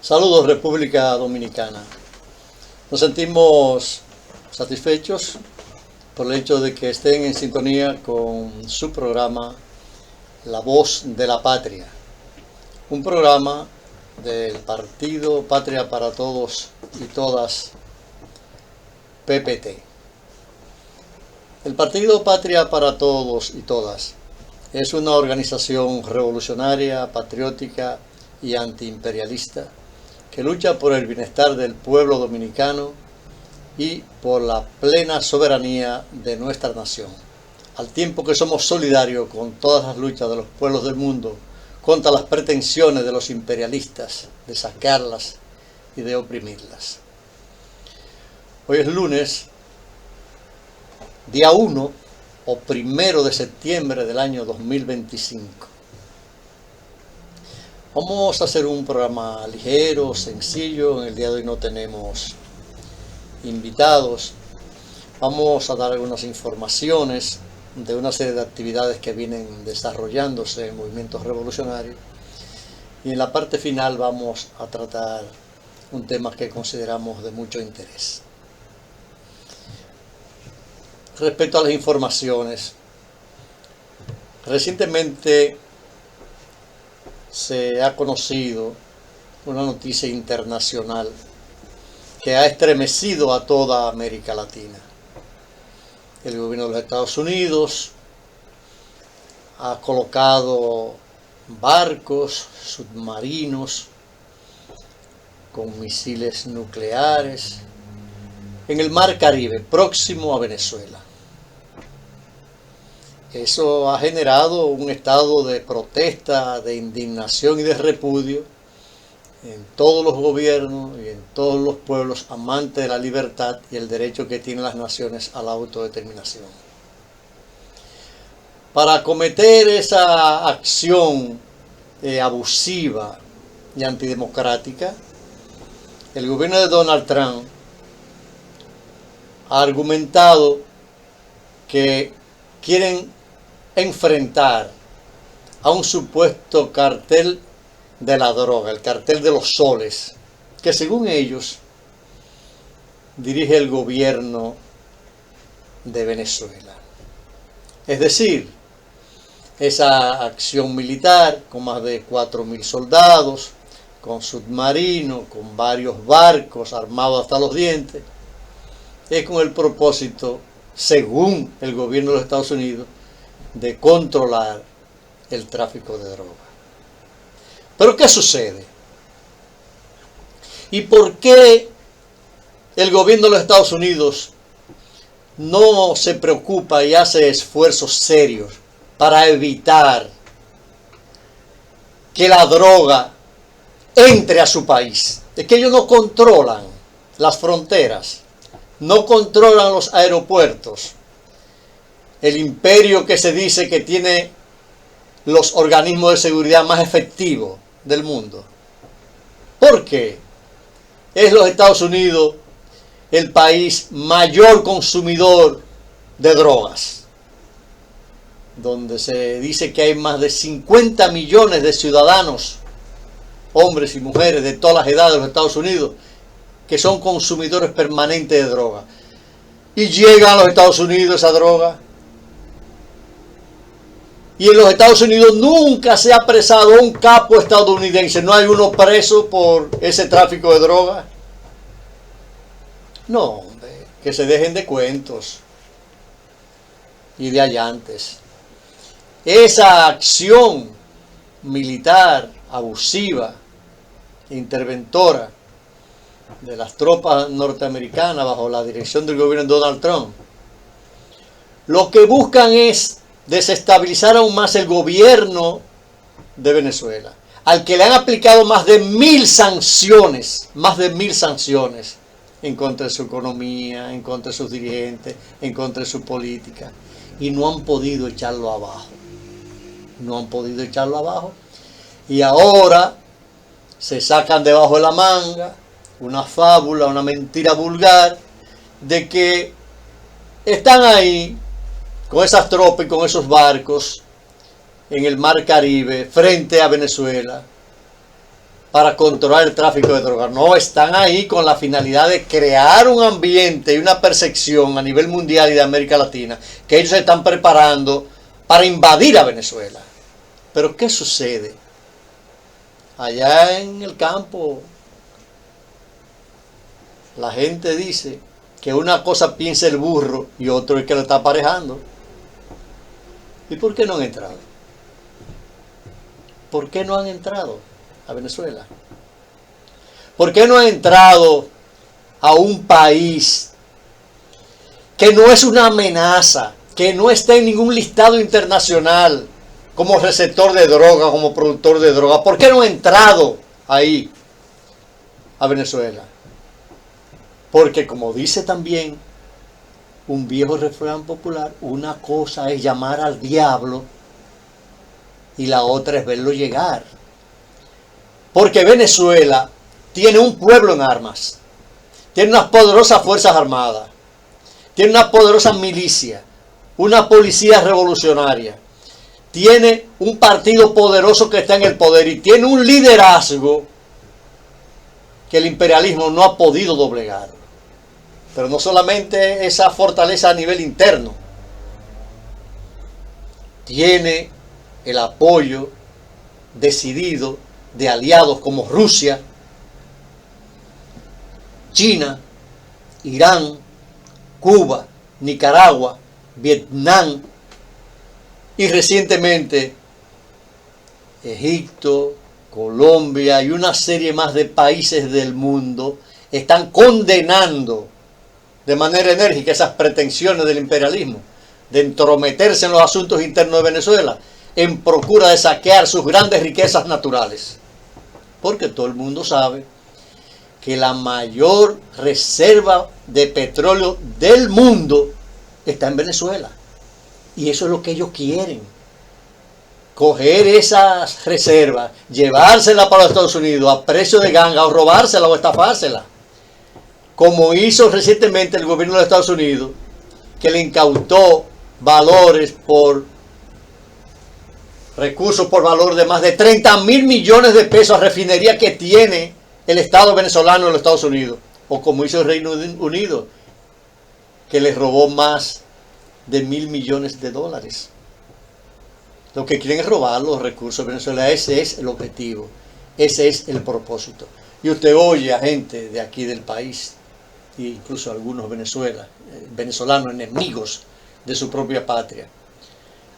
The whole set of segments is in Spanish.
Saludos República Dominicana. Nos sentimos satisfechos por el hecho de que estén en sintonía con su programa La Voz de la Patria, un programa del Partido Patria para Todos y Todas, PPT. El Partido Patria para Todos y Todas es una organización revolucionaria, patriótica y antiimperialista que lucha por el bienestar del pueblo dominicano y por la plena soberanía de nuestra nación, al tiempo que somos solidarios con todas las luchas de los pueblos del mundo contra las pretensiones de los imperialistas de saquearlas y de oprimirlas. Hoy es lunes, día 1 o 1 de septiembre del año 2025. Vamos a hacer un programa ligero, sencillo. En el día de hoy no tenemos invitados. Vamos a dar algunas informaciones de una serie de actividades que vienen desarrollándose en movimientos revolucionarios. Y en la parte final vamos a tratar un tema que consideramos de mucho interés. Respecto a las informaciones, recientemente se ha conocido una noticia internacional que ha estremecido a toda América Latina. El gobierno de los Estados Unidos ha colocado barcos submarinos con misiles nucleares en el Mar Caribe, próximo a Venezuela. Eso ha generado un estado de protesta, de indignación y de repudio en todos los gobiernos y en todos los pueblos amantes de la libertad y el derecho que tienen las naciones a la autodeterminación. Para cometer esa acción abusiva y antidemocrática, el gobierno de Donald Trump ha argumentado que quieren enfrentar a un supuesto cartel de la droga, el cartel de los soles, que según ellos dirige el gobierno de Venezuela. Es decir, esa acción militar con más de 4.000 soldados, con submarinos, con varios barcos armados hasta los dientes, es con el propósito, según el gobierno de los Estados Unidos, de controlar el tráfico de droga. Pero ¿qué sucede? ¿Y por qué el gobierno de los Estados Unidos no se preocupa y hace esfuerzos serios para evitar que la droga entre a su país? Es que ellos no controlan las fronteras, no controlan los aeropuertos. El imperio que se dice que tiene los organismos de seguridad más efectivos del mundo. ¿Por qué? Es los Estados Unidos el país mayor consumidor de drogas, donde se dice que hay más de 50 millones de ciudadanos, hombres y mujeres de todas las edades de los Estados Unidos, que son consumidores permanentes de droga. Y llega a los Estados Unidos esa droga. Y en los Estados Unidos nunca se ha apresado a un capo estadounidense. No hay uno preso por ese tráfico de droga. No, hombre, que se dejen de cuentos y de allantes. Esa acción militar, abusiva, interventora de las tropas norteamericanas bajo la dirección del gobierno de Donald Trump, lo que buscan es desestabilizar aún más el gobierno de Venezuela, al que le han aplicado más de 1.000 sanciones en contra de su economía, en contra de sus dirigentes, en contra de su política, y no han podido echarlo abajo. Y ahora se sacan debajo de la manga una fábula, una mentira vulgar de que están ahí con esas tropas y con esos barcos en el Mar Caribe frente a Venezuela para controlar el tráfico de drogas. No, están ahí con la finalidad de crear un ambiente y una percepción a nivel mundial y de América Latina, que ellos se están preparando para invadir a Venezuela. Pero ¿qué sucede? Allá en el campo, la gente dice que una cosa piensa el burro y otro es que lo está aparejando. ¿Y por qué no han entrado? ¿Por qué no han entrado a Venezuela? ¿Por qué no han entrado a un país que no es una amenaza, que no está en ningún listado internacional como receptor de droga, como productor de droga? ¿Por qué no han entrado ahí a Venezuela? Porque, como dice también un viejo refrán popular, una cosa es llamar al diablo y la otra es verlo llegar. Porque Venezuela tiene un pueblo en armas, tiene unas poderosas fuerzas armadas, tiene una poderosa milicia, una policía revolucionaria, tiene un partido poderoso que está en el poder y tiene un liderazgo que el imperialismo no ha podido doblegar. Pero no solamente esa fortaleza a nivel interno, tiene el apoyo decidido de aliados como Rusia, China, Irán, Cuba, Nicaragua, Vietnam y recientemente Egipto, Colombia y una serie más de países del mundo están condenando de manera enérgica esas pretensiones del imperialismo de entrometerse en los asuntos internos de Venezuela en procura de saquear sus grandes riquezas naturales. Porque todo el mundo sabe que la mayor reserva de petróleo del mundo está en Venezuela. Y eso es lo que ellos quieren. Coger esas reservas, llevárselas para los Estados Unidos a precio de ganga o robársela o estafársela. Como hizo recientemente el gobierno de Estados Unidos, que le incautó recursos por valor de más de 30.000 millones de pesos a refinería que tiene el Estado venezolano en los Estados Unidos. O como hizo el Reino Unido, que les robó más de 1.000 millones de dólares. Lo que quieren es robar los recursos de Venezuela. Ese es el objetivo, ese es el propósito. Y usted oye a gente de aquí del país, e incluso algunos venezolanos enemigos de su propia patria,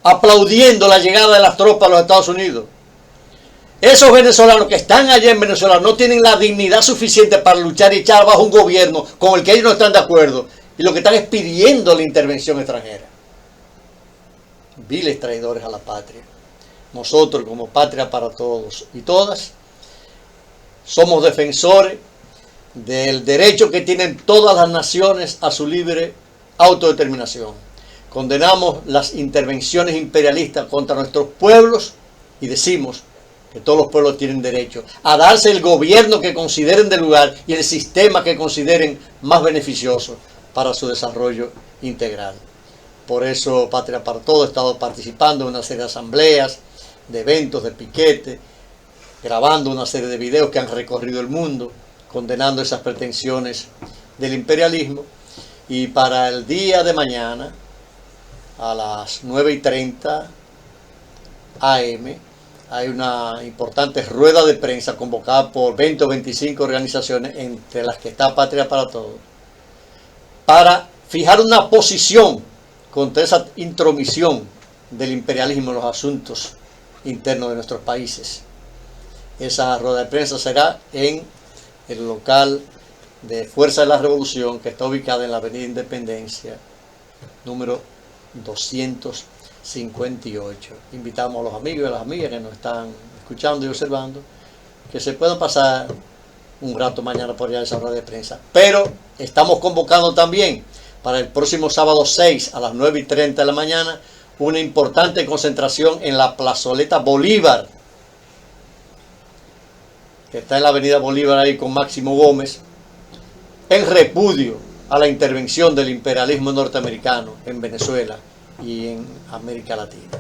aplaudiendo la llegada de las tropas a los Estados Unidos. Esos venezolanos que están allá en Venezuela no tienen la dignidad suficiente para luchar y echar bajo un gobierno con el que ellos no están de acuerdo, y lo que están es pidiendo la intervención extranjera. Viles traidores a la patria. Nosotros, como Patria para Todos y todas, somos defensores del derecho que tienen todas las naciones a su libre autodeterminación. Condenamos las intervenciones imperialistas contra nuestros pueblos y decimos que todos los pueblos tienen derecho a darse el gobierno que consideren de lugar y el sistema que consideren más beneficioso para su desarrollo integral. Por eso Patria para Todos ha estado participando en una serie de asambleas, de eventos, de piquete, grabando una serie de videos que han recorrido el mundo, condenando esas pretensiones del imperialismo. Y para el día de mañana, a las 9:30 AM, hay una importante rueda de prensa convocada por 20 o 25 organizaciones, entre las que está Patria para Todos, para fijar una posición contra esa intromisión del imperialismo en los asuntos internos de nuestros países. Esa rueda de prensa será en el local de Fuerza de la Revolución, que está ubicada en la Avenida Independencia, número 258. Invitamos a los amigos y a las amigas que nos están escuchando y observando que se puedan pasar un rato mañana por allá a esa rueda de prensa. Pero estamos convocando también para el próximo sábado 6 a las 9:30 de la mañana una importante concentración en la plazoleta Bolívar, que está en la avenida Bolívar ahí con Máximo Gómez, en repudio a la intervención del imperialismo norteamericano en Venezuela y en América Latina.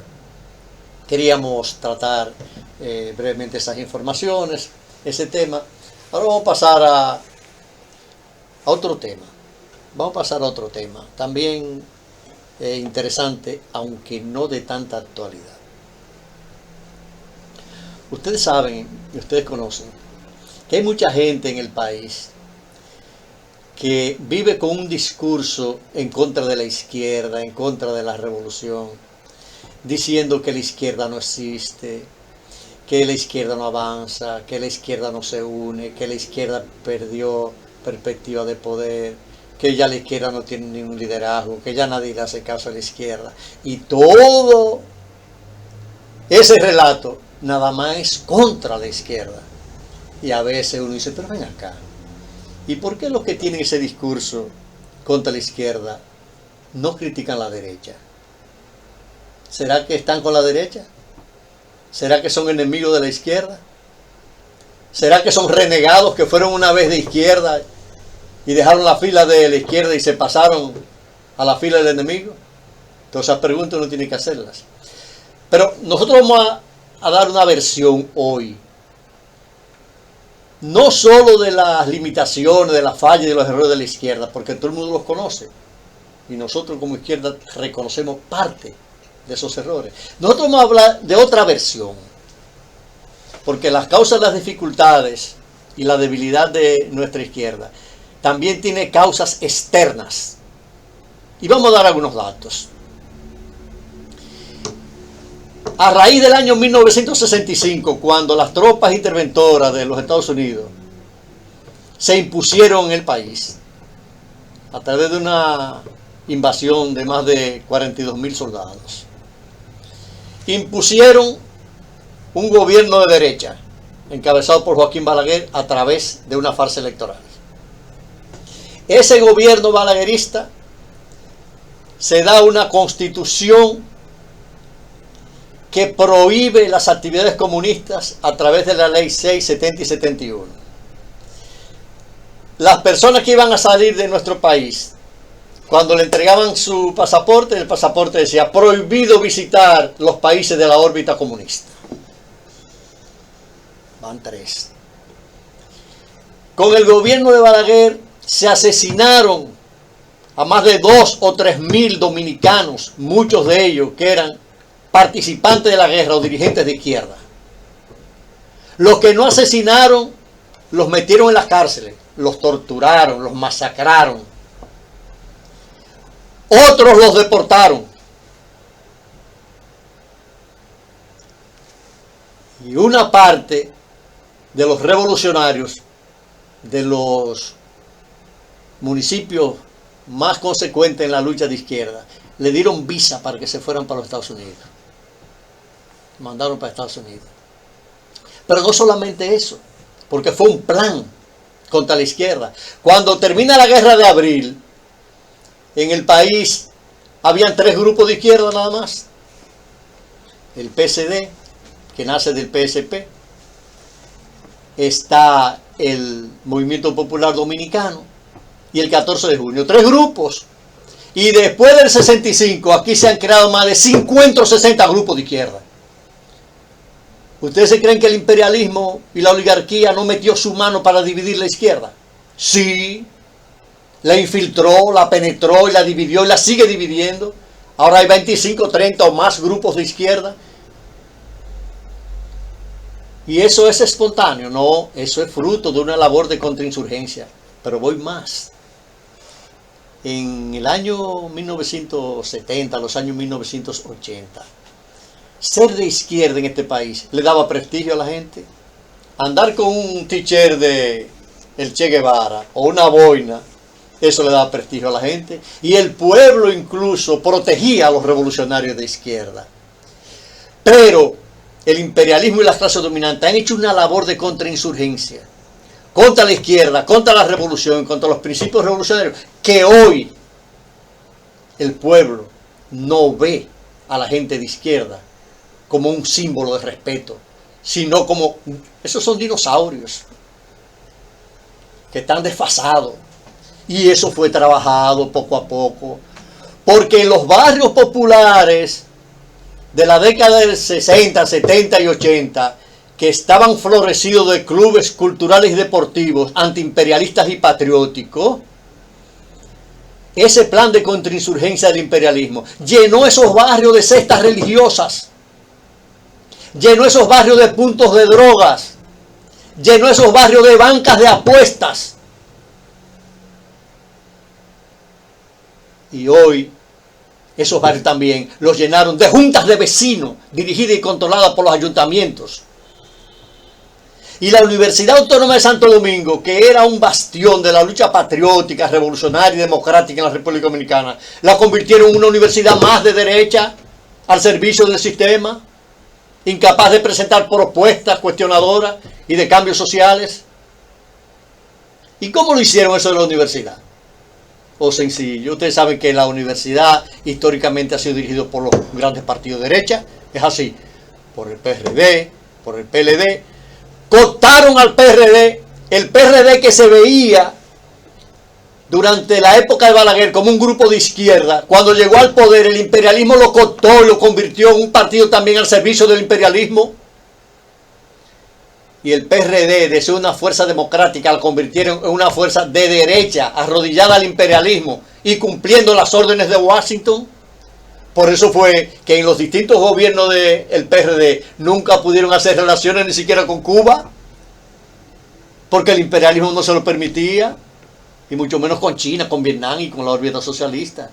Queríamos tratar brevemente esas informaciones ese tema. Ahora vamos a pasar a otro tema. Vamos a pasar a otro tema. También interesante, aunque no de tanta actualidad. Ustedes saben, y ustedes conocen, que hay mucha gente en el país que vive con un discurso en contra de la izquierda, en contra de la revolución, diciendo que la izquierda no existe, que la izquierda no avanza, que la izquierda no se une, que la izquierda perdió perspectiva de poder, que ya la izquierda no tiene ningún liderazgo, que ya nadie le hace caso a la izquierda. Y todo ese relato nada más es contra la izquierda. Y a veces uno dice, pero ven acá, ¿y por qué los que tienen ese discurso contra la izquierda no critican la derecha? ¿Será que están con la derecha? ¿Será que son enemigos de la izquierda? ¿Será que son renegados que fueron una vez de izquierda y dejaron la fila de la izquierda y se pasaron a la fila del enemigo? Entonces esas preguntas uno tiene que hacerlas. Pero nosotros vamos a dar una versión hoy, no solo de las limitaciones, de las fallas y de los errores de la izquierda, porque todo el mundo los conoce, y nosotros como izquierda reconocemos parte de esos errores. Nosotros vamos a hablar de otra versión, porque las causas de las dificultades y la debilidad de nuestra izquierda también tiene causas externas, y vamos a dar algunos datos. A raíz del año 1965, cuando las tropas interventoras de los Estados Unidos se impusieron en el país, a través de una invasión de más de 42.000 soldados, impusieron un gobierno de derecha, encabezado por Joaquín Balaguer, a través de una farsa electoral. Ese gobierno balaguerista se da una constitución que prohíbe las actividades comunistas a través de la ley 6, 70 y 71. Las personas que iban a salir de nuestro país, cuando le entregaban su pasaporte, el pasaporte decía prohibido visitar los países de la órbita comunista. Van 3. Con el gobierno de Balaguer se asesinaron a más de 2 o 3.000 dominicanos, muchos de ellos que eran participantes de la guerra o dirigentes de izquierda. Los que no asesinaron los metieron en las cárceles, los torturaron, los masacraron. Otros los deportaron. Y una parte de los revolucionarios de los municipios más consecuentes en la lucha de izquierda le dieron visa para que se fueran para los Estados Unidos. Mandaron para Estados Unidos. Pero no solamente eso, porque fue un plan contra la izquierda. Cuando termina la guerra de abril, en el país habían 3 grupos de izquierda nada más. El PSD, que nace del PSP, está el Movimiento Popular Dominicano y el 14 de junio. 3 grupos. Y después del 65, aquí se han creado más de 50 o 60 grupos de izquierda. ¿Ustedes se creen que el imperialismo y la oligarquía no metió su mano para dividir la izquierda? Sí, la infiltró, la penetró y la dividió y la sigue dividiendo. Ahora hay 25, 30 o más grupos de izquierda. ¿Y eso es espontáneo? No, eso es fruto de una labor de contrainsurgencia. Pero voy más. En el año 1970, los años 1980, ser de izquierda en este país le daba prestigio a la gente. Andar con un t-shirt de el Che Guevara o una boina, eso le daba prestigio a la gente. Y el pueblo incluso protegía a los revolucionarios de izquierda. Pero el imperialismo y las clases dominantes han hecho una labor de contrainsurgencia contra la izquierda, contra la revolución, contra los principios revolucionarios, que hoy el pueblo no ve a la gente de izquierda como un símbolo de respeto, sino como, esos son dinosaurios que están desfasados. Y eso fue trabajado poco a poco, porque en los barrios populares de la década del 60, 70 y 80, que estaban florecidos de clubes culturales y deportivos antiimperialistas y patrióticos, ese plan de contrainsurgencia del imperialismo llenó esos barrios de sectas religiosas, llenó esos barrios de puntos de drogas, llenó esos barrios de bancas de apuestas. Y hoy esos barrios también los llenaron de juntas de vecinos dirigidas y controladas por los ayuntamientos. Y la Universidad Autónoma de Santo Domingo, que era un bastión de la lucha patriótica, revolucionaria y democrática en la República Dominicana, la convirtieron en una universidad más de derecha, al servicio del sistema, incapaz de presentar propuestas cuestionadoras y de cambios sociales. ¿Y cómo lo hicieron eso de la universidad? O sencillo, ustedes saben que la universidad históricamente ha sido dirigida por los grandes partidos de derecha, es así, por el PRD, por el PLD, cooptaron al PRD, el PRD que se veía durante la época de Balaguer como un grupo de izquierda, cuando llegó al poder el imperialismo lo cooptó y lo convirtió en un partido también al servicio del imperialismo. Y el PRD, de ser una fuerza democrática, la convirtieron en una fuerza de derecha, arrodillada al imperialismo y cumpliendo las órdenes de Washington. Por eso fue que en los distintos gobiernos del PRD nunca pudieron hacer relaciones ni siquiera con Cuba, porque el imperialismo no se lo permitía, y mucho menos con China, con Vietnam y con la órbita socialista.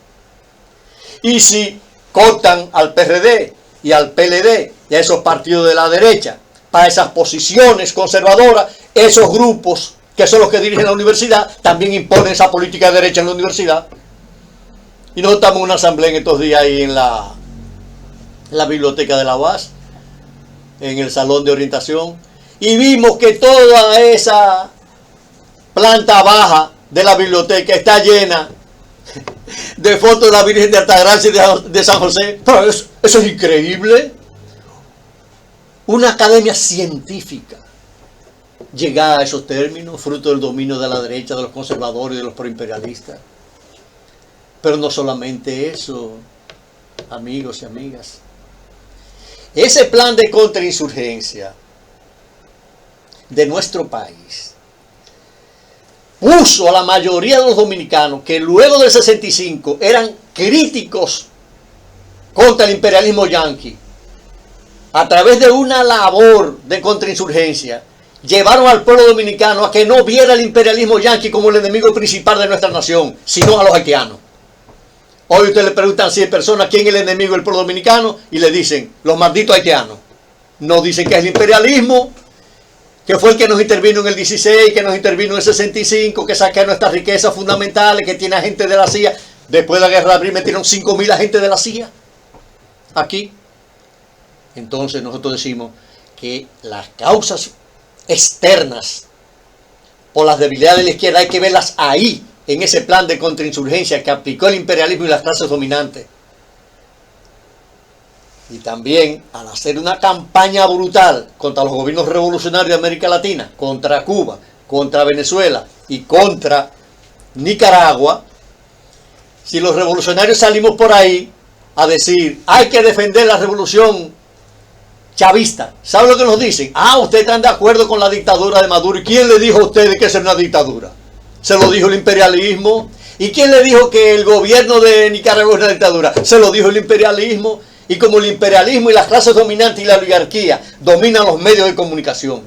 Y si cooptan al PRD y al PLD y a esos partidos de la derecha para esas posiciones conservadoras, esos grupos que son los que dirigen la universidad también imponen esa política de derecha en la universidad. Y nosotros estamos en una asamblea en estos días ahí en la biblioteca de la UAS, en el salón de orientación, y vimos que toda esa planta baja de la biblioteca está llena de fotos de la Virgen de Altagracia y de San José. Pero eso es increíble. Una academia científica llegada a esos términos, fruto del dominio de la derecha, de los conservadores y de los proimperialistas. Pero no solamente eso, amigos y amigas. Ese plan de contrainsurgencia de nuestro país puso a la mayoría de los dominicanos que luego del 65 eran críticos contra el imperialismo yanqui, a través de una labor de contrainsurgencia, llevaron al pueblo dominicano a que no viera el imperialismo yanqui como el enemigo principal de nuestra nación, sino a los haitianos. Hoy ustedes le preguntan a 100 personas quién es el enemigo del pueblo dominicano y le dicen, los malditos haitianos. No dicen que es el imperialismo, que fue el que nos intervino en el 16, que nos intervino en el 65, que saqueó nuestras riquezas fundamentales, que tiene agentes de la CIA. Después de la guerra abril metieron 5.000 agentes de la CIA aquí. Entonces nosotros decimos que las causas externas por las debilidades de la izquierda hay que verlas ahí, en ese plan de contrainsurgencia que aplicó el imperialismo y las clases dominantes. Y también al hacer una campaña brutal contra los gobiernos revolucionarios de América Latina, contra Cuba, contra Venezuela y contra Nicaragua, si los revolucionarios salimos por ahí a decir hay que defender la revolución chavista, ¿saben lo que nos dicen? Ustedes están de acuerdo con la dictadura de Maduro. ¿Y quién le dijo a ustedes que es una dictadura? Se lo dijo el imperialismo. ¿Y quién le dijo que el gobierno de Nicaragua es una dictadura? Se lo dijo el imperialismo. Y como el imperialismo y las clases dominantes y la oligarquía dominan los medios de comunicación,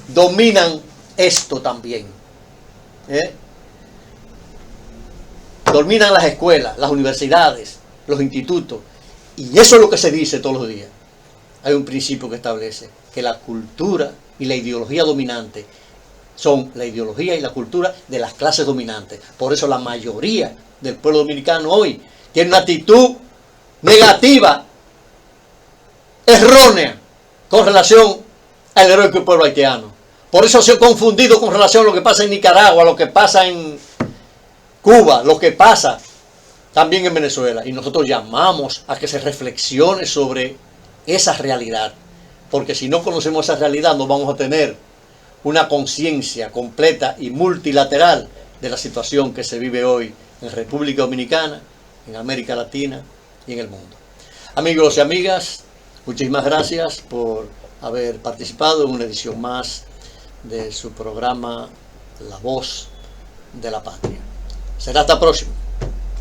dominan esto también. Dominan las escuelas, las universidades, los institutos. Y eso es lo que se dice todos los días. Hay un principio que establece que la cultura y la ideología dominante son la ideología y la cultura de las clases dominantes. Por eso la mayoría del pueblo dominicano hoy tiene una actitud negativa, errónea, con relación al heroico pueblo haitiano. Por eso se ha confundido con relación a lo que pasa en Nicaragua, lo que pasa en Cuba, lo que pasa también en Venezuela. Y nosotros llamamos a que se reflexione sobre esa realidad, porque si no conocemos esa realidad no vamos a tener una conciencia completa y multilateral de la situación que se vive hoy en República Dominicana, en América Latina y en el mundo. Amigos y amigas, muchísimas gracias por haber participado en una edición más de su programa La Voz de la Patria. Será hasta la próxima.